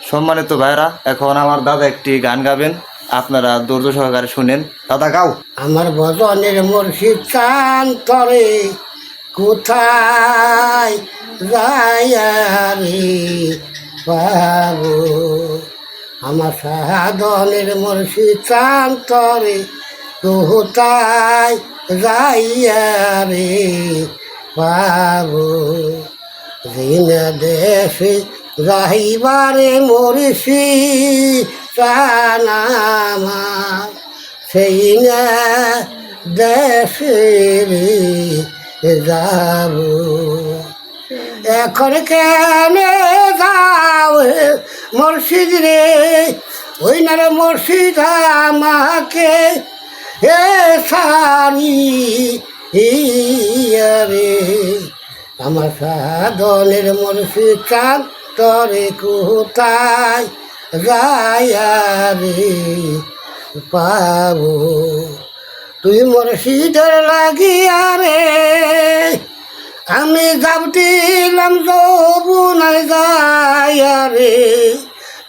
সম্মানিত ভাইরা, এখন আমার দাদা একটি গান গাবেন, আপনারা ধৈর্য সহকারে শুনেন। দাদা গাও। আমার ভজনের মুর্শিদ কান্তরে কোথায় যাইয়া রে পাবো, আমার সাধনের মুর্শিদ কান্তরে কোথায় যাইয়া রে পাবো, দিন দেশে যাইবারে মুর্শিদ কানামা সেই না দেশের যাব, এখন কেন যাও মুর্শিদ রে, ওই না রে মুর্শিদ আমাকে এ সারি রে, আমার সাধনের মুর্শিদ চান তরে কোথায় যাইয়া রে পাবো, তুই মুর্শিদের লাগিয়া রে আমি যাব দিলাম তবু নাই যাইয়া রে,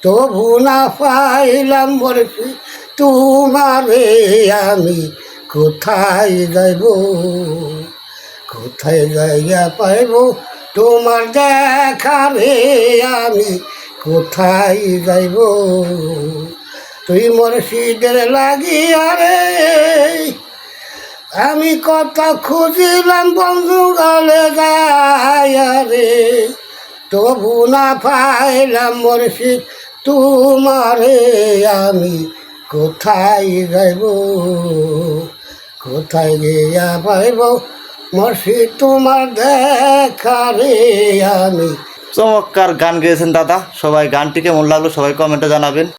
তবু না পাইলাম মুর্শিদ তোমারে, আমি কোথায় যাইব, কোথায় যাইয়া পাইব তোমার দেখা রে, আমি কোথায় যাইব, তুই মুর্শিদের লাগিয়া রে আমি কত খুঁজিলাম বন্ধু গালে যাইয়া রে, তবু না পাইলাম মুর্শিদ তোমারে, আমি কোথায় যাইব, কোথায় গিয়া পাইব মুর্শিদ তোমার দেখা রে, আমি। চমৎকার গান গেয়েছেন দাদা। সবাই গানটি কেমন লাগলো সবাই কমেন্টে জানাবেন।